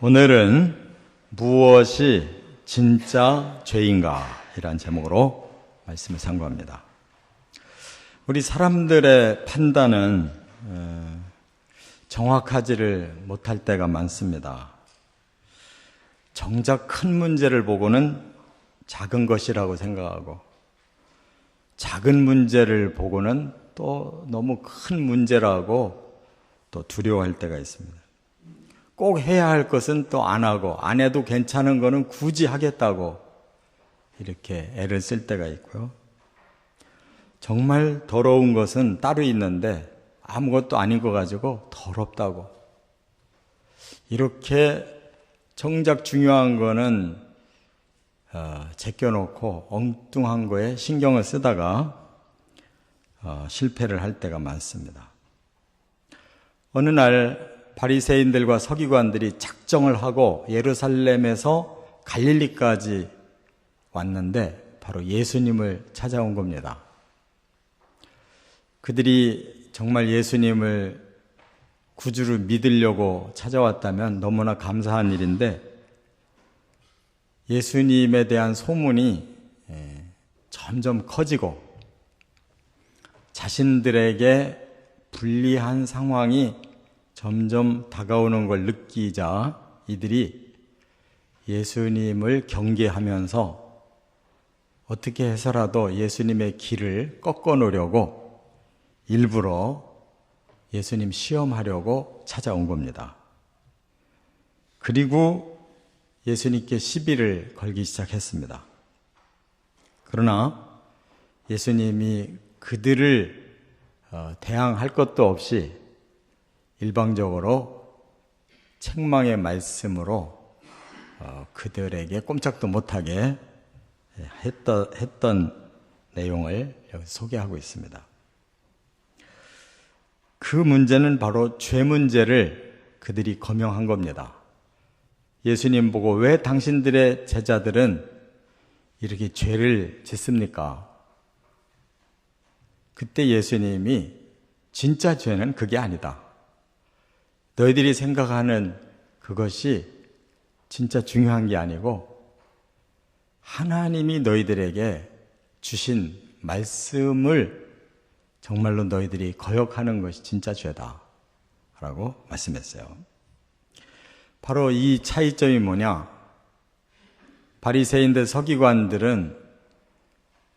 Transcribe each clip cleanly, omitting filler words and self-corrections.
오늘은 무엇이 진짜 죄인가? 이란 제목으로 말씀을 상고합니다. 우리 사람들의 판단은 정확하지를 못할 때가 많습니다. 정작 큰 문제를 보고는 작은 것이라고 생각하고, 작은 문제를 보고는 또 너무 큰 문제라고 또 두려워할 때가 있습니다. 꼭 해야 할 것은 또 안 하고, 안 해도 괜찮은 거는 굳이 하겠다고 이렇게 애를 쓸 때가 있고요. 정말 더러운 것은 따로 있는데 아무것도 아닌 거 가지고 더럽다고, 이렇게 정작 중요한 거는 제껴놓고 엉뚱한 거에 신경을 쓰다가 실패를 할 때가 많습니다. 어느 날 바리새인들과 서기관들이 작정을 하고 예루살렘에서 갈릴리까지 왔는데 바로 예수님을 찾아온 겁니다. 그들이 정말 예수님을 구주를 믿으려고 찾아왔다면 너무나 감사한 일인데, 예수님에 대한 소문이 점점 커지고 자신들에게 불리한 상황이 점점 다가오는 걸 느끼자 이들이 예수님을 경계하면서 어떻게 해서라도 예수님의 길을 꺾어 놓으려고 일부러 예수님 시험하려고 찾아온 겁니다. 그리고 예수님께 시비를 걸기 시작했습니다. 그러나 예수님이 그들을 대항할 것도 없이 일방적으로 책망의 말씀으로 그들에게 꼼짝도 못하게 했던 내용을 여기 소개하고 있습니다. 그 문제는 바로 죄 문제를 그들이 거명한 겁니다. 예수님 보고 왜 당신들의 제자들은 이렇게 죄를 짓습니까? 그때 예수님이 진짜 죄는 그게 아니다. 너희들이 생각하는 그것이 진짜 중요한 게 아니고 하나님이 너희들에게 주신 말씀을 정말로 너희들이 거역하는 것이 진짜 죄다 라고 말씀했어요. 바로 이 차이점이 뭐냐? 바리새인들, 서기관들은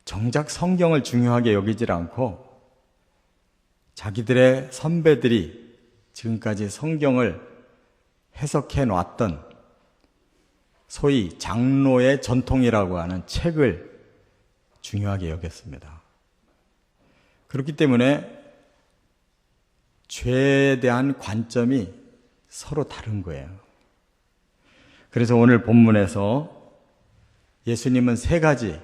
정작 성경을 중요하게 여기질 않고 자기들의 선배들이 지금까지 성경을 해석해 놨던 소위 장로의 전통이라고 하는 책을 중요하게 여겼습니다. 그렇기 때문에 죄에 대한 관점이 서로 다른 거예요. 그래서 오늘 본문에서 예수님은 세 가지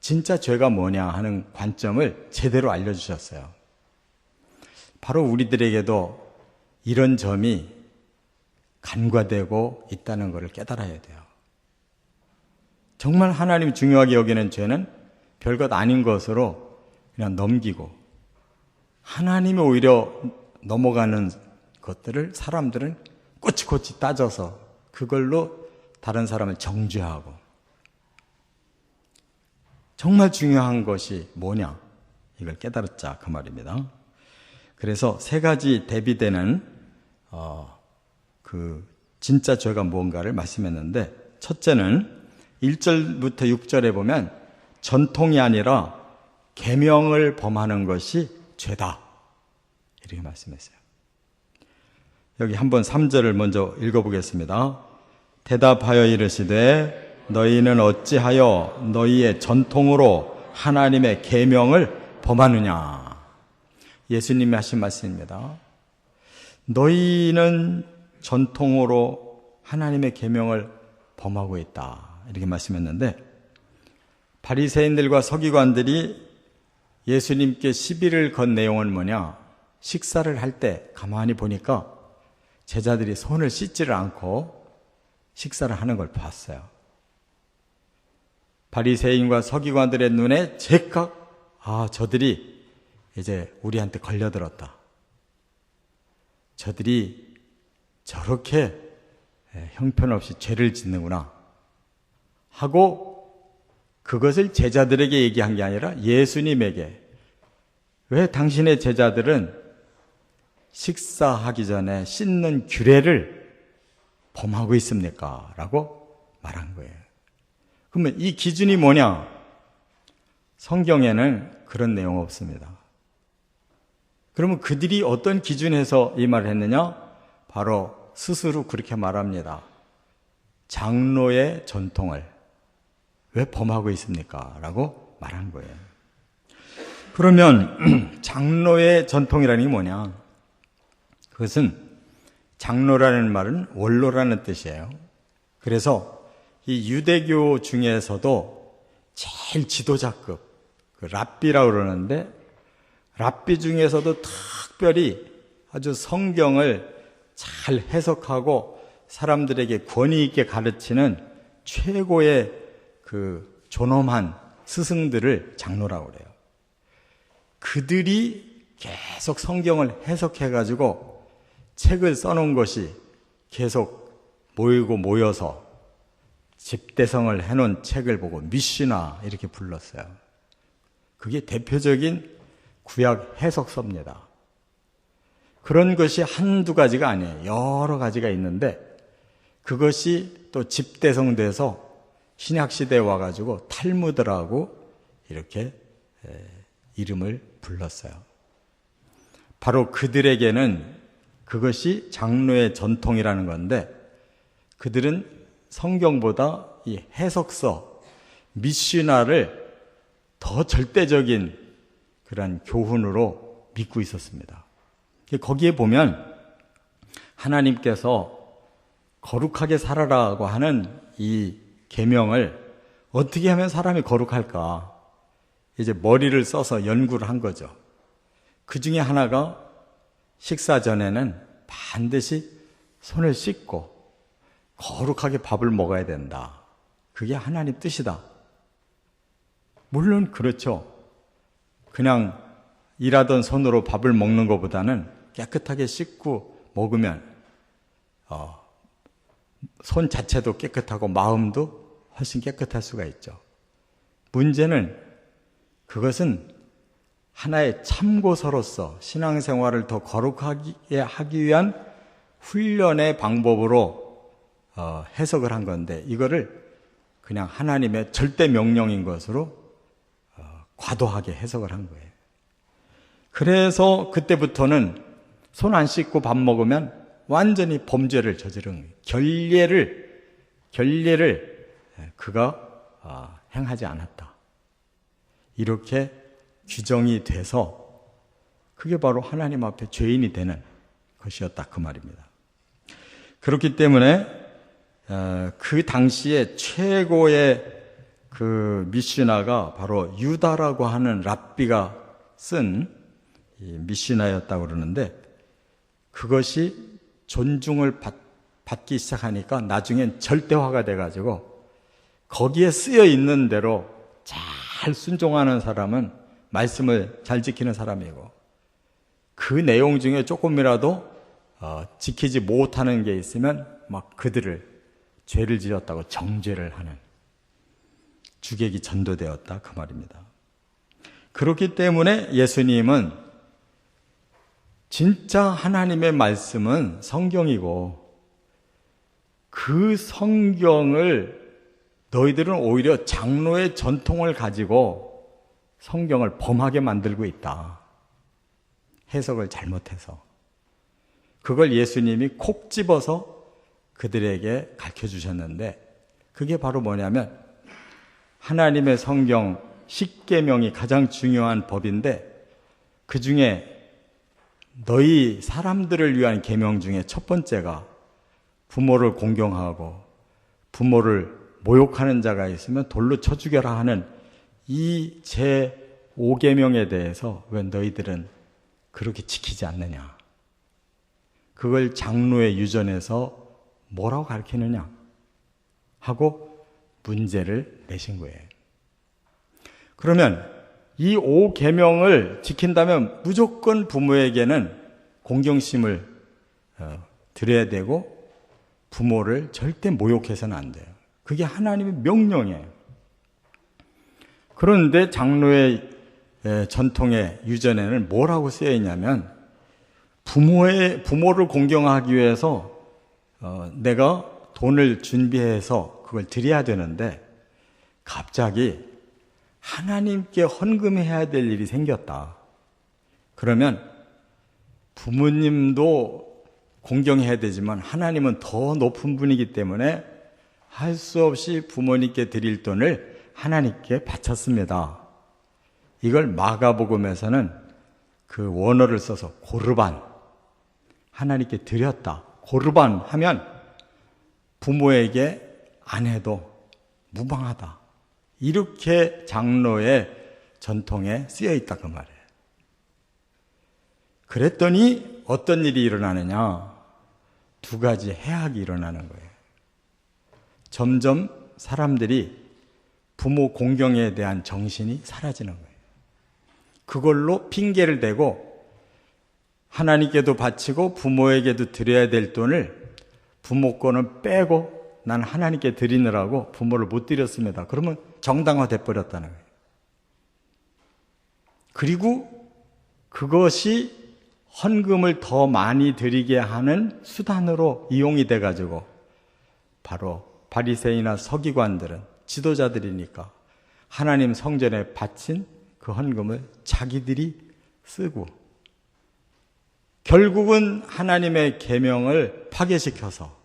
진짜 죄가 뭐냐 하는 관점을 제대로 알려주셨어요. 바로 우리들에게도 이런 점이 간과되고 있다는 것을 깨달아야 돼요. 정말 하나님이 중요하게 여기는 죄는 별것 아닌 것으로 그냥 넘기고, 하나님이 오히려 넘어가는 것들을 사람들은 꼬치꼬치 따져서 그걸로 다른 사람을 정죄하고, 정말 중요한 것이 뭐냐 이걸 깨달았자 그 말입니다. 그래서 세 가지 대비되는 그 진짜 죄가 무언가를 말씀했는데, 첫째는 1절부터 6절에 보면 전통이 아니라 계명을 범하는 것이 죄다 이렇게 말씀했어요. 여기 한번 3절을 먼저 읽어보겠습니다. 대답하여 이르시되 너희는 어찌하여 너희의 전통으로 하나님의 계명을 범하느냐. 예수님이 하신 말씀입니다. 너희는 전통으로 하나님의 계명을 범하고 있다 이렇게 말씀했는데, 바리새인들과 서기관들이 예수님께 시비를 건 내용은 뭐냐? 식사를 할 때 가만히 보니까 제자들이 손을 씻지를 않고 식사를 하는 걸 봤어요. 바리새인과 서기관들의 눈에 제각 저들이 이제 우리한테 걸려들었다. 저들이 저렇게 형편없이 죄를 짓는구나 하고 그것을 제자들에게 얘기한 게 아니라 예수님에게, 왜 당신의 제자들은 식사하기 전에 씻는 규례를 범하고 있습니까? 라고 말한 거예요. 그러면 이 기준이 뭐냐? 성경에는 그런 내용 없습니다. 그러면 그들이 어떤 기준에서 이 말을 했느냐? 바로 스스로 그렇게 말합니다. 장로의 전통을 왜 범하고 있습니까? 라고 말한 거예요. 그러면 장로의 전통이라는 게 뭐냐? 그것은 장로라는 말은 원로라는 뜻이에요. 그래서 이 유대교 중에서도 제일 지도자급, 그 랍비라고 그러는데, 랍비 중에서도 특별히 아주 성경을 잘 해석하고 사람들에게 권위 있게 가르치는 최고의 그 존엄한 스승들을 장로라고 그래요. 그들이 계속 성경을 해석해가지고 책을 써놓은 것이 계속 모여서 집대성을 해놓은 책을 보고 미시나 이렇게 불렀어요. 그게 대표적인 구약 해석서입니다. 그런 것이 한두 가지가 아니에요. 여러 가지가 있는데 그것이 또 집대성돼서 신약시대에 와가지고 탈무드라고 이렇게 이름을 불렀어요. 바로 그들에게는 그것이 장로의 전통이라는 건데, 그들은 성경보다 이 해석서, 미시나를 더 절대적인 그런 교훈으로 믿고 있었습니다. 거기에 보면 하나님께서 거룩하게 살아라고 하는 이 계명을 어떻게 하면 사람이 거룩할까? 이제 머리를 써서 연구를 한 거죠. 그 중에 하나가 식사 전에는 반드시 손을 씻고 거룩하게 밥을 먹어야 된다. 그게 하나님 뜻이다. 물론 그렇죠. 그냥 일하던 손으로 밥을 먹는 것보다는 깨끗하게 씻고 먹으면 손 자체도 깨끗하고 마음도 훨씬 깨끗할 수가 있죠. 문제는 그것은 하나의 참고서로서 신앙생활을 더 거룩하게 하기 위한 훈련의 방법으로 해석을 한 건데, 이거를 그냥 하나님의 절대 명령인 것으로 과도하게 해석을 한 거예요. 그래서 그때부터는 손 안 씻고 밥 먹으면 완전히 범죄를 저지른 거예요. 결례를 그가 행하지 않았다. 이렇게 규정이 돼서 그게 바로 하나님 앞에 죄인이 되는 것이었다, 그 말입니다. 그렇기 때문에 그 당시에 최고의 그 미시나가 바로 유다라고 하는 랍비가 쓴 이 미시나였다고 그러는데, 그것이 존중을 받기 시작하니까 나중엔 절대화가 돼가지고 거기에 쓰여 있는 대로 잘 순종하는 사람은 말씀을 잘 지키는 사람이고, 그 내용 중에 조금이라도 지키지 못하는 게 있으면 막 그들을 죄를 지었다고 정죄를 하는 주객이 전도되었다, 그 말입니다. 그렇기 때문에 예수님은 진짜 하나님의 말씀은 성경이고, 그 성경을 너희들은 오히려 장로의 전통을 가지고 성경을 범하게 만들고 있다. 해석을 잘못해서. 그걸 예수님이 콕 집어서 그들에게 가르쳐 주셨는데, 그게 바로 뭐냐면 하나님의 성경 10계명이 가장 중요한 법인데, 그 중에 너희 사람들을 위한 계명 중에 첫 번째가 부모를 공경하고 부모를 모욕하는 자가 있으면 돌로 쳐 죽여라 하는 이 제5계명에 대해서 왜 너희들은 그렇게 지키지 않느냐? 그걸 장로의 유전에서 뭐라고 가르치느냐? 하고 문제를 내신 거예요. 그러면 이 5계명을 지킨다면 무조건 부모에게는 공경심을 드려야 되고, 부모를 절대 모욕해서는 안 돼요. 그게 하나님의 명령이에요. 그런데 장로의 전통의 유전에는 뭐라고 쓰여 있냐면, 부모를 공경하기 위해서 내가 돈을 준비해서 그걸 드려야 되는데 갑자기 하나님께 헌금해야 될 일이 생겼다. 그러면 부모님도 공경해야 되지만 하나님은 더 높은 분이기 때문에 할 수 없이 부모님께 드릴 돈을 하나님께 바쳤습니다. 이걸 마가복음에서는 그 원어를 써서 고르반, 하나님께 드렸다. 고르반 하면 부모에게 안 해도 무방하다. 이렇게 장로의 전통에 쓰여 있다 그 말이에요. 그랬더니 어떤 일이 일어나느냐? 두 가지 해악이 일어나는 거예요. 점점 사람들이 부모 공경에 대한 정신이 사라지는 거예요. 그걸로 핑계를 대고 하나님께도 바치고 부모에게도 드려야 될 돈을 부모 거는 빼고 난 하나님께 드리느라고 부모를 못 드렸습니다. 그러면 정당화돼 버렸다는 거예요. 그리고 그것이 헌금을 더 많이 드리게 하는 수단으로 이용이 돼가지고 바로 바리새인이나 서기관들은 지도자들이니까 하나님 성전에 바친 그 헌금을 자기들이 쓰고 결국은 하나님의 계명을 파괴시켜서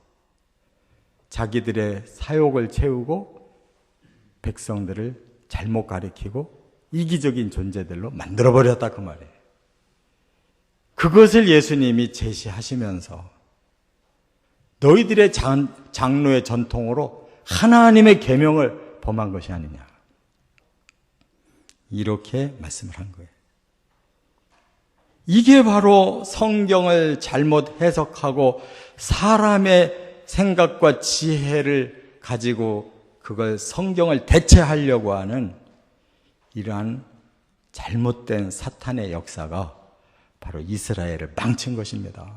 자기들의 사욕을 채우고 백성들을 잘못 가리키고 이기적인 존재들로 만들어버렸다 그 말이에요. 그것을 예수님이 제시하시면서 너희들의 장로의 전통으로 하나님의 계명을 범한 것이 아니냐, 이렇게 말씀을 한 거예요. 이게 바로 성경을 잘못 해석하고 사람의 생각과 지혜를 가지고 그걸 성경을 대체하려고 하는 이러한 잘못된 사탄의 역사가 바로 이스라엘을 망친 것입니다.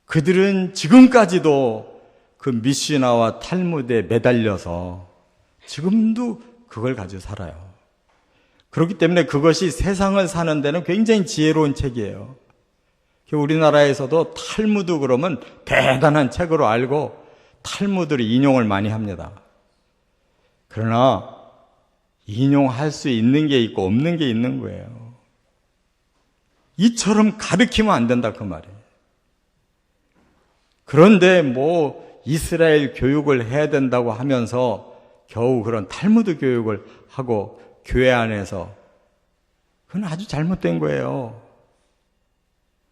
그들은 지금까지도 그 미시나와 탈무드에 매달려서 지금도 그걸 가지고 살아요. 그렇기 때문에 그것이 세상을 사는 데는 굉장히 지혜로운 책이에요. 우리나라에서도 탈무드 그러면 대단한 책으로 알고 탈무드를 인용을 많이 합니다. 그러나 인용할 수 있는 게 있고 없는 게 있는 거예요. 이처럼 가르치면 안 된다 그 말이에요. 그런데 뭐 이스라엘 교육을 해야 된다고 하면서 겨우 그런 탈무드 교육을 하고 교회 안에서, 그건 아주 잘못된 거예요.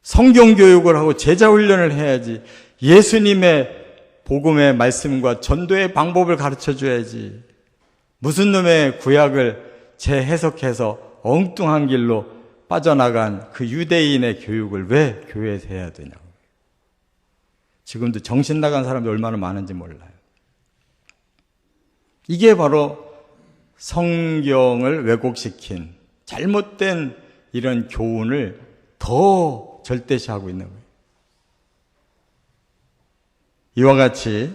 성경 교육을 하고 제자 훈련을 해야지. 예수님의 복음의 말씀과 전도의 방법을 가르쳐 줘야지. 무슨 놈의 구약을 재해석해서 엉뚱한 길로 빠져나간 그 유대인의 교육을 왜 교회에서 해야 되냐고. 지금도 정신 나간 사람들이 얼마나 많은지 몰라요. 이게 바로 성경을 왜곡시킨 잘못된 이런 교훈을 더 절대시하고 있는 거예요. 이와 같이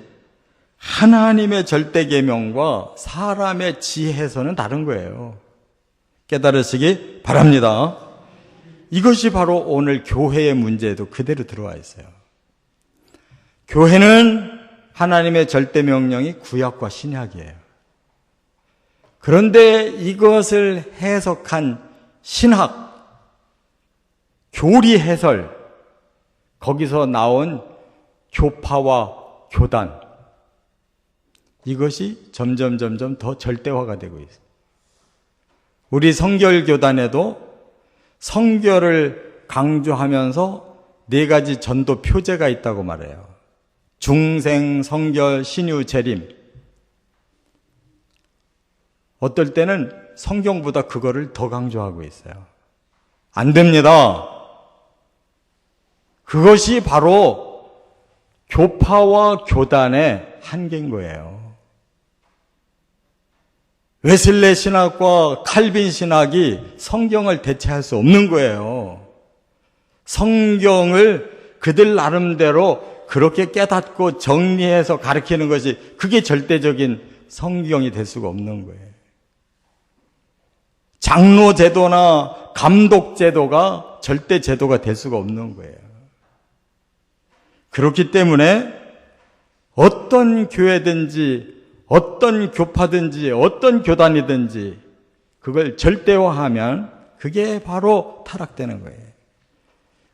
하나님의 절대 계명과 사람의 지혜에서는 다른 거예요. 깨달으시기 바랍니다. 이것이 바로 오늘 교회의 문제에도 그대로 들어와 있어요. 교회는 하나님의 절대 명령이 구약과 신약이에요. 그런데 이것을 해석한 신학, 교리 해설, 거기서 나온 교파와 교단, 이것이 점점 더 절대화가 되고 있어요. 우리 성결교단에도 성결을 강조하면서 4가지 전도 표제가 있다고 말해요. 중생, 성결, 신유, 재림. 어떨 때는 성경보다 그거를 더 강조하고 있어요. 안 됩니다. 그것이 바로 교파와 교단의 한계인 거예요. 웨슬레 신학과 칼빈 신학이 성경을 대체할 수 없는 거예요. 성경을 그들 나름대로 그렇게 깨닫고 정리해서 가르치는 것이 그게 절대적인 성경이 될 수가 없는 거예요. 장로 제도나 감독 제도가 절대 제도가 될 수가 없는 거예요. 그렇기 때문에 어떤 교회든지 어떤 교파든지 어떤 교단이든지 그걸 절대화하면 그게 바로 타락되는 거예요.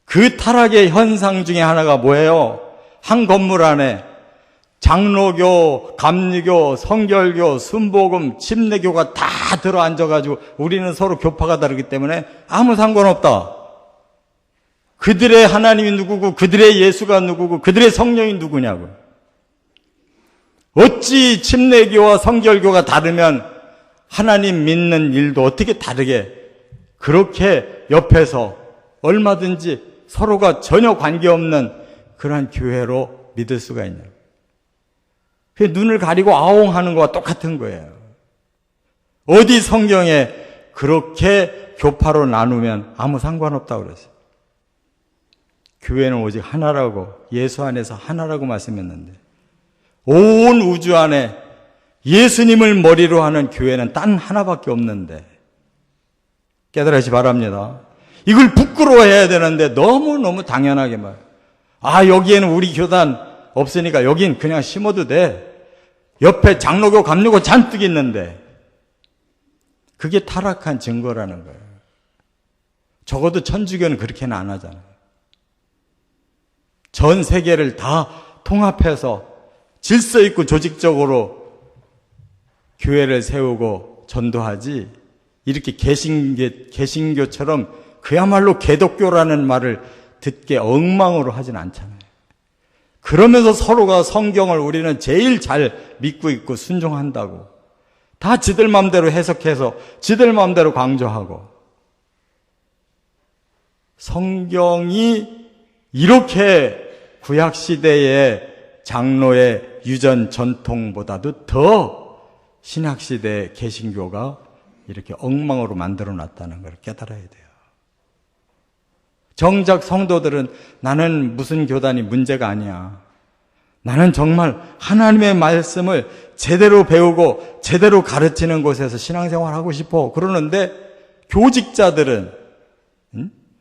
그 타락의 현상 중에 하나가 뭐예요? 한 건물 안에 장로교, 감리교, 성결교, 순복음, 침례교가 다 들어앉아가지고 우리는 서로 교파가 다르기 때문에 아무 상관없다. 그들의 하나님이 누구고 그들의 예수가 누구고 그들의 성령이 누구냐고. 어찌 침례교와 성결교가 다르면 하나님 믿는 일도 어떻게 다르게 그렇게 옆에서 얼마든지 서로가 전혀 관계없는 그러한 교회로 믿을 수가 있냐고. 눈을 가리고 아웅하는 거와 똑같은 거예요. 어디 성경에 그렇게 교파로 나누면 아무 상관없다고 그랬어요. 교회는 오직 하나라고, 예수 안에서 하나라고 말씀했는데 온 우주 안에 예수님을 머리로 하는 교회는 단 하나밖에 없는데 깨달으시 바랍니다. 이걸 부끄러워해야 되는데 너무너무 당연하게 여기에는 우리 교단 없으니까 여긴 그냥 심어도 돼. 옆에 장로교, 감리교 잔뜩 있는데 그게 타락한 증거라는 거예요. 적어도 천주교는 그렇게는 안 하잖아요. 전 세계를 다 통합해서 질서 있고 조직적으로 교회를 세우고 전도하지 이렇게 개신교처럼 그야말로 개독교라는 말을 듣게 엉망으로 하진 않잖아요. 그러면서 서로가 성경을 우리는 제일 잘 믿고 있고 순종한다고 다 지들 마음대로 해석해서 지들 마음대로 강조하고 성경이 이렇게 구약시대의 장로의 유전 전통보다도 더 신약시대의 개신교가 이렇게 엉망으로 만들어 놨다는 걸 깨달아야 돼요. 정작 성도들은 나는 무슨 교단이 문제가 아니야. 나는 정말 하나님의 말씀을 제대로 배우고 제대로 가르치는 곳에서 신앙생활 하고 싶어. 그러는데 교직자들은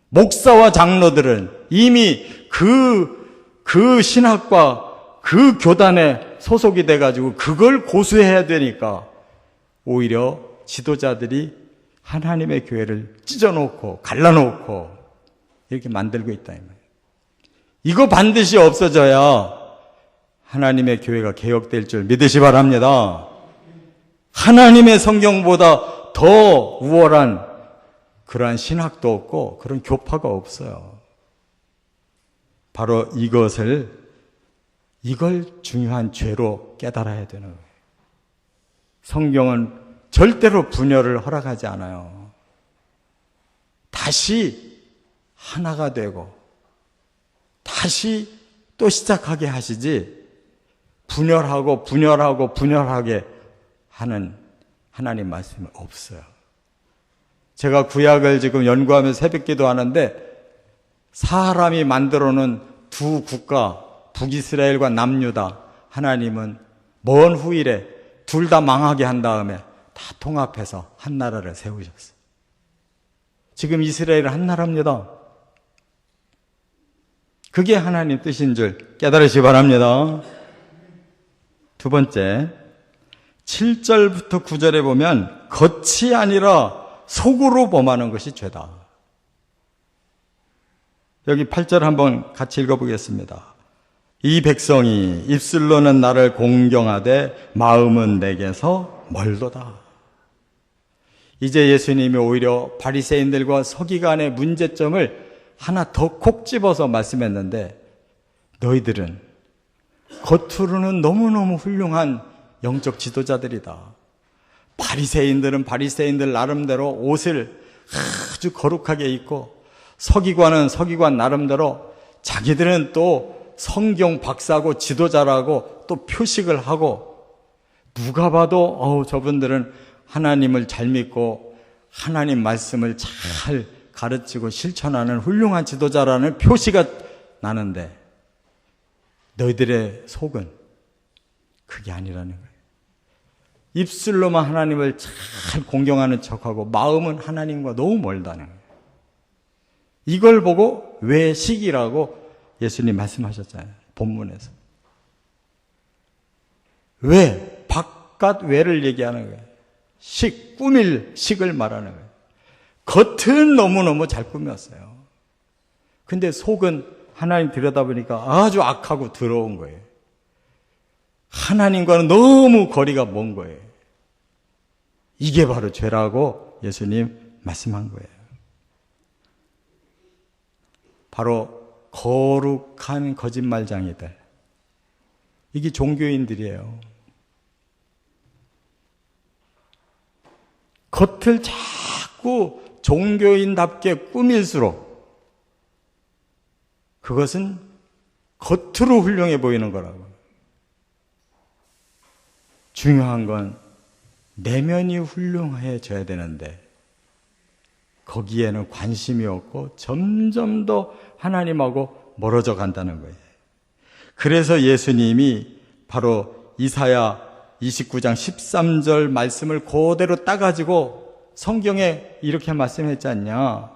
목사와 장로들은 이미 그 신학과 그 교단에 소속이 돼가지고 그걸 고수해야 되니까 오히려 지도자들이 하나님의 교회를 찢어놓고 갈라놓고 이렇게 만들고 있다 이 말이에요. 이거 반드시 없어져야 하나님의 교회가 개혁될 줄 믿으시 바랍니다. 하나님의 성경보다 더 우월한 그러한 신학도 없고 그런 교파가 없어요. 바로 이걸 중요한 죄로 깨달아야 되는 거예요. 성경은 절대로 분열을 허락하지 않아요. 다시 하나가 되고 다시 또 시작하게 하시지 분열하게 하는 하나님 말씀은 없어요. 제가 구약을 지금 연구하면서 새벽기도 하는데 사람이 만들어 놓은 두 국가 북이스라엘과 남유다 하나님은 먼 후일에 둘 다 망하게 한 다음에 다 통합해서 한 나라를 세우셨어요. 지금 이스라엘은 한 나라입니다. 그게 하나님 뜻인 줄 깨달으시기 바랍니다. 두 번째, 7절부터 9절에 보면 겉이 아니라 속으로 범하는 것이 죄다. 여기 8절 한번 같이 읽어보겠습니다. 이 백성이 입술로는 나를 공경하되 마음은 내게서 멀도다. 이제 예수님이 오히려 바리새인들과 서기관의 문제점을 하나 더 콕 집어서 말씀했는데 너희들은 겉으로는 너무너무 훌륭한 영적 지도자들이다. 바리새인들은 바리새인들 나름대로 옷을 아주 거룩하게 입고 서기관은 서기관 나름대로 자기들은 또 성경 박사고 지도자라고 또 표식을 하고 누가 봐도 저분들은 하나님을 잘 믿고 하나님 말씀을 잘 가르치고 실천하는 훌륭한 지도자라는 표시가 나는데 너희들의 속은 그게 아니라는 거예요. 입술로만 하나님을 잘 공경하는 척하고 마음은 하나님과 너무 멀다는 거예요. 이걸 보고 외식이라고 예수님 말씀하셨잖아요. 본문에서. 왜? 바깥 외를 얘기하는 거예요. 꾸밀 식을 말하는 거예요. 겉은 너무너무 잘 꾸몄어요. 근데 속은 하나님 들여다보니까 아주 악하고 더러운 거예요. 하나님과는 너무 거리가 먼 거예요. 이게 바로 죄라고 예수님 말씀한 거예요. 바로 거룩한 거짓말장이들. 이게 종교인들이에요. 겉을 자꾸 종교인답게 꾸밀수록 그것은 겉으로 훌륭해 보이는 거라고. 중요한 건 내면이 훌륭해져야 되는데 거기에는 관심이 없고 점점 더 하나님하고 멀어져 간다는 거예요. 그래서 예수님이 바로 이사야 29장 13절 말씀을 그대로 따가지고 성경에 이렇게 말씀했지 않냐.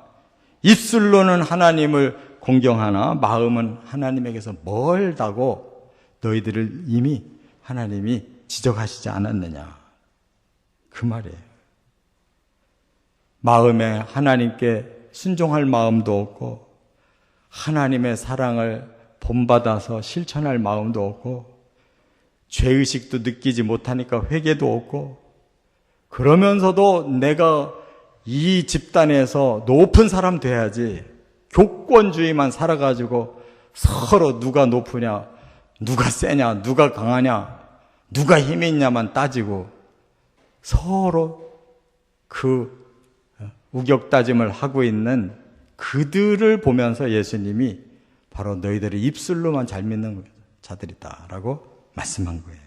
입술로는 하나님을 공경하나 마음은 하나님에게서 멀다고 너희들을 이미 하나님이 지적하시지 않았느냐. 그 말이에요. 마음에 하나님께 순종할 마음도 없고 하나님의 사랑을 본받아서 실천할 마음도 없고 죄의식도 느끼지 못하니까 회개도 없고 그러면서도 내가 이 집단에서 높은 사람 돼야지 교권주의만 살아가지고 서로 누가 높으냐, 누가 세냐, 누가 강하냐, 누가 힘이 있냐만 따지고 서로 그 우격다짐을 하고 있는 그들을 보면서 예수님이 바로 너희들의 입술로만 잘 믿는 자들이다라고 말씀한 거예요.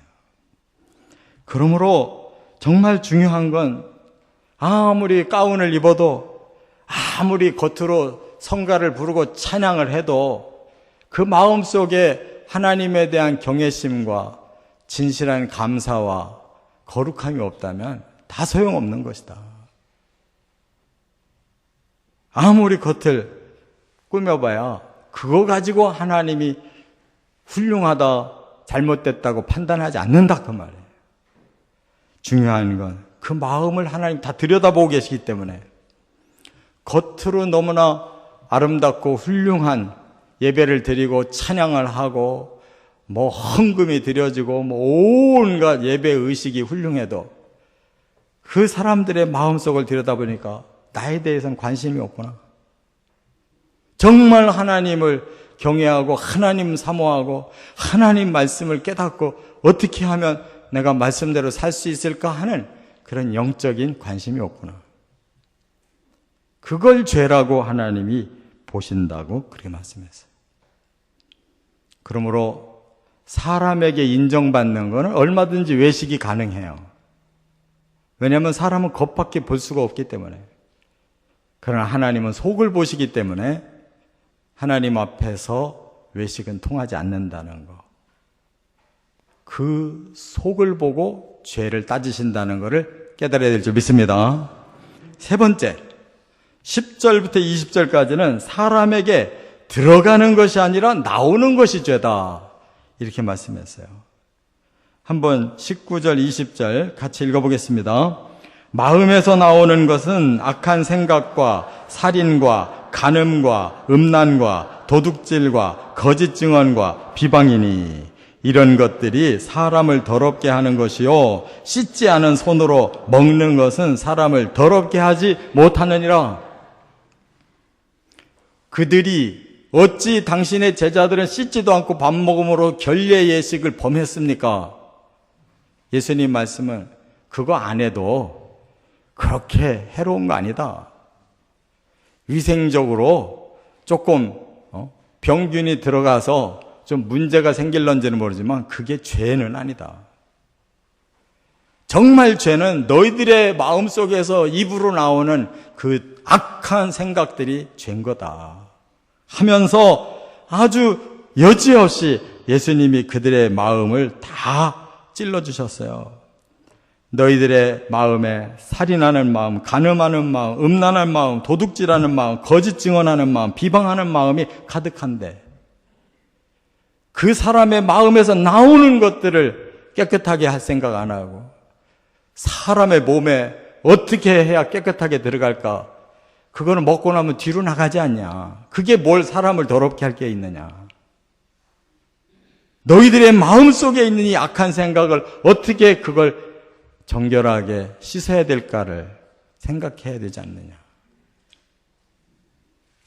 그러므로 정말 중요한 건 아무리 가운을 입어도 아무리 겉으로 성가를 부르고 찬양을 해도 그 마음속에 하나님에 대한 경외심과 진실한 감사와 거룩함이 없다면 다 소용없는 것이다. 아무리 겉을 꾸며봐야 그거 가지고 하나님이 훌륭하다, 잘못됐다고 판단하지 않는다 그 말이에요. 중요한 건 그 마음을 하나님 다 들여다보고 계시기 때문에 겉으로 너무나 아름답고 훌륭한 예배를 드리고 찬양을 하고 뭐 헌금이 드려지고 뭐 온갖 예배 의식이 훌륭해도 그 사람들의 마음속을 들여다보니까 나에 대해서는 관심이 없구나. 정말 하나님을 경외하고 하나님 사모하고 하나님 말씀을 깨닫고 어떻게 하면 내가 말씀대로 살 수 있을까 하는 그런 영적인 관심이 없구나. 그걸 죄라고 하나님이 보신다고 그렇게 말씀했어요. 그러므로 사람에게 인정받는 것은 얼마든지 외식이 가능해요. 왜냐하면 사람은 겉밖에 볼 수가 없기 때문에. 그러나 하나님은 속을 보시기 때문에 하나님 앞에서 외식은 통하지 않는다는 거. 그 속을 보고 죄를 따지신다는 것을 깨달아야 될 줄 믿습니다. 세 번째, 10절부터 20절까지는 사람에게 들어가는 것이 아니라 나오는 것이 죄다. 이렇게 말씀했어요. 한번 19절, 20절 같이 읽어보겠습니다. 마음에서 나오는 것은 악한 생각과 살인과 간음과 음란과 도둑질과 거짓 증언과 비방이니 이런 것들이 사람을 더럽게 하는 것이요 씻지 않은 손으로 먹는 것은 사람을 더럽게 하지 못하느니라. 그들이 어찌 당신의 제자들은 씻지도 않고 밥 먹음으로 결례 예식을 범했습니까? 예수님 말씀은 그거 안 해도 그렇게 해로운 거 아니다. 위생적으로 조금 병균이 들어가서 좀 문제가 생길런지는 모르지만 그게 죄는 아니다. 정말 죄는 너희들의 마음속에서 입으로 나오는 그 악한 생각들이 죄인 거다 하면서 아주 여지없이 예수님이 그들의 마음을 다 찔러주셨어요. 너희들의 마음에 살인하는 마음, 간음하는 마음, 음란한 마음, 도둑질하는 마음, 거짓 증언하는 마음, 비방하는 마음이 가득한데 그 사람의 마음에서 나오는 것들을 깨끗하게 할 생각 안 하고 사람의 몸에 어떻게 해야 깨끗하게 들어갈까? 그거는 먹고 나면 뒤로 나가지 않냐? 그게 뭘 사람을 더럽게 할 게 있느냐? 너희들의 마음속에 있는 이 악한 생각을 어떻게 그걸 정결하게 씻어야 될까를 생각해야 되지 않느냐.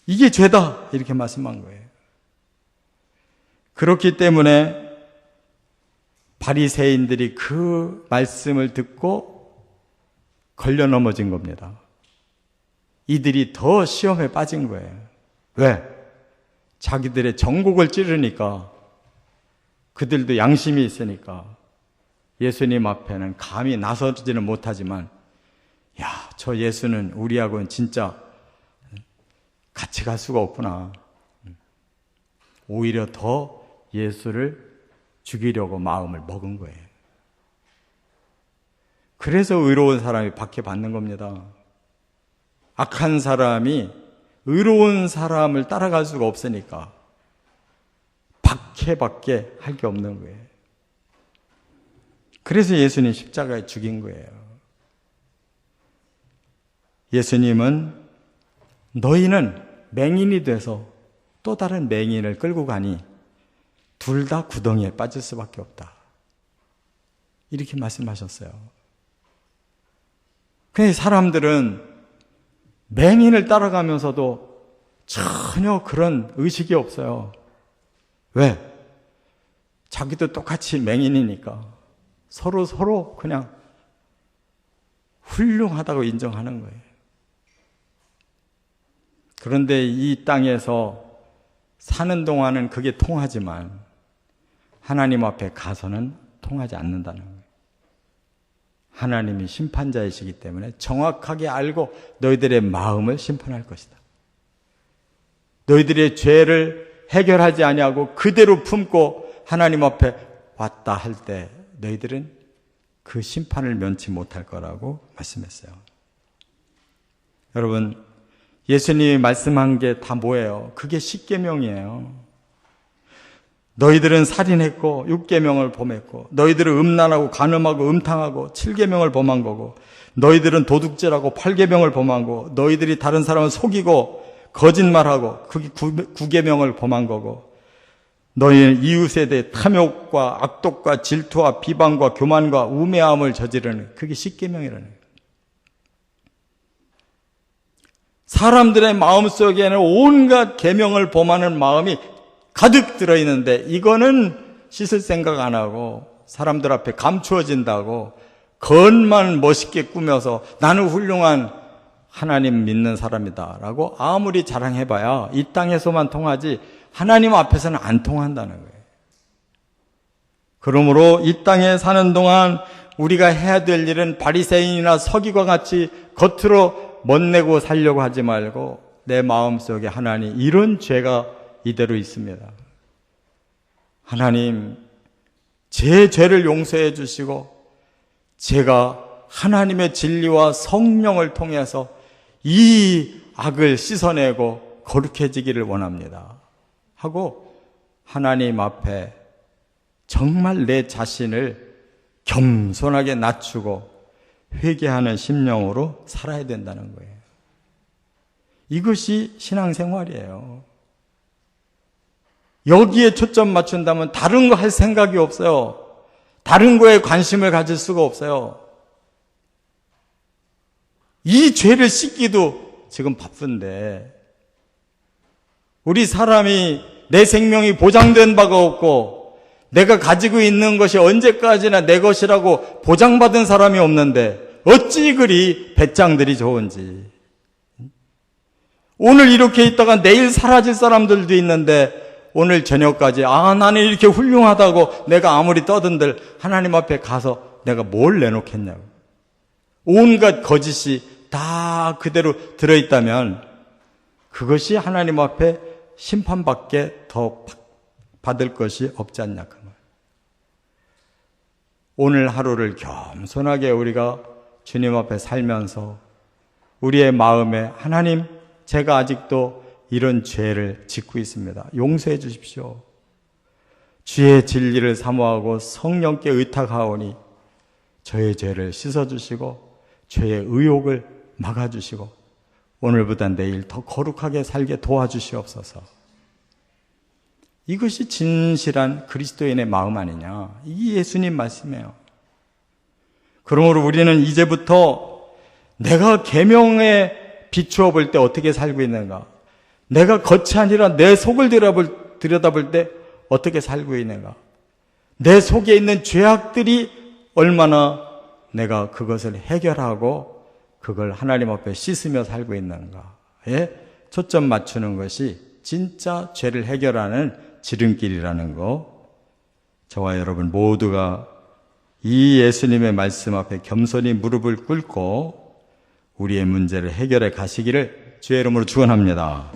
이게 죄다 이렇게 말씀한 거예요. 그렇기 때문에 바리새인들이 그 말씀을 듣고 걸려 넘어진 겁니다. 이들이 더 시험에 빠진 거예요. 왜? 자기들의 정곡을 찌르니까 그들도 양심이 있으니까 예수님 앞에는 감히 나서지는 못하지만 야, 저 예수는 우리하고는 진짜 같이 갈 수가 없구나. 오히려 더 예수를 죽이려고 마음을 먹은 거예요. 그래서 의로운 사람이 박해받는 겁니다. 악한 사람이 의로운 사람을 따라갈 수가 없으니까 박해밖에 할 게 없는 거예요. 그래서 예수님 십자가에 죽인 거예요. 예수님은 너희는 맹인이 돼서 또 다른 맹인을 끌고 가니 둘 다 구덩이에 빠질 수밖에 없다. 이렇게 말씀하셨어요. 근데 사람들은 맹인을 따라가면서도 전혀 그런 의식이 없어요. 왜? 자기도 똑같이 맹인이니까 서로 그냥 훌륭하다고 인정하는 거예요. 그런데 이 땅에서 사는 동안은 그게 통하지만 하나님 앞에 가서는 통하지 않는다는 거예요. 하나님이 심판자이시기 때문에 정확하게 알고 너희들의 마음을 심판할 것이다. 너희들의 죄를 해결하지 아니하고 그대로 품고 하나님 앞에 왔다 할 때 너희들은 그 심판을 면치 못할 거라고 말씀했어요. 여러분, 예수님이 말씀한 게 다 뭐예요? 그게 10계명이에요. 너희들은 살인했고 6계명을 범했고 너희들은 음란하고 간음하고 음탕하고 7계명을 범한 거고 너희들은 도둑질하고 8계명을 범한 거고 너희들이 다른 사람을 속이고 거짓말하고 그게 9계명을 범한 거고 너희는 이웃에 대해 탐욕과 악독과 질투와 비방과 교만과 우매함을 저지르는 그게 10계명이라는 거예요. 사람들의 마음속에는 온갖 계명을 범하는 마음이 가득 들어있는데 이거는 씻을 생각 안 하고 사람들 앞에 감추어진다고 겉만 멋있게 꾸며서 나는 훌륭한 하나님 믿는 사람이다 라고 아무리 자랑해봐야 이 땅에서만 통하지 하나님 앞에서는 안 통한다는 거예요. 그러므로 이 땅에 사는 동안 우리가 해야 될 일은 바리새인이나 서기관 같이 겉으로 멋내고 살려고 하지 말고 내 마음속에 하나님 이런 죄가 이대로 있습니다. 하나님 제 죄를 용서해 주시고 제가 하나님의 진리와 성령을 통해서 이 악을 씻어내고 거룩해지기를 원합니다 하고 하나님 앞에 정말 내 자신을 겸손하게 낮추고 회개하는 심령으로 살아야 된다는 거예요. 이것이 신앙생활이에요. 여기에 초점 맞춘다면 다른 거 할 생각이 없어요. 다른 거에 관심을 가질 수가 없어요. 이 죄를 씻기도 지금 바쁜데 우리 사람이 내 생명이 보장된 바가 없고 내가 가지고 있는 것이 언제까지나 내 것이라고 보장받은 사람이 없는데 어찌 그리 배짱들이 좋은지. 오늘 이렇게 있다가 내일 사라질 사람들도 있는데 오늘 저녁까지 나는 이렇게 훌륭하다고 내가 아무리 떠든들 하나님 앞에 가서 내가 뭘 내놓겠냐고. 온갖 거짓이 다 그대로 들어있다면 그것이 하나님 앞에 심판받게 더 받을 것이 없지 않냐 그 말. 오늘 하루를 겸손하게 우리가 주님 앞에 살면서 우리의 마음에 하나님, 제가 아직도 이런 죄를 짓고 있습니다. 용서해 주십시오. 주의 진리를 사모하고 성령께 의탁하오니 저의 죄를 씻어주시고 죄의 의욕을 막아주시고 오늘보다 내일 더 거룩하게 살게 도와주시옵소서. 이것이 진실한 그리스도인의 마음 아니냐. 이게 예수님 말씀이에요. 그러므로 우리는 이제부터 내가 계명에 비추어 볼 때 어떻게 살고 있는가, 내가 겉이 아니라 내 속을 들여다볼 때 어떻게 살고 있는가, 내 속에 있는 죄악들이 얼마나 내가 그것을 해결하고 그걸 하나님 앞에 씻으며 살고 있는가에 초점 맞추는 것이 진짜 죄를 해결하는 지름길이라는 거, 저와 여러분 모두가 이 예수님의 말씀 앞에 겸손히 무릎을 꿇고 우리의 문제를 해결해 가시기를 주의 이름으로 축원합니다.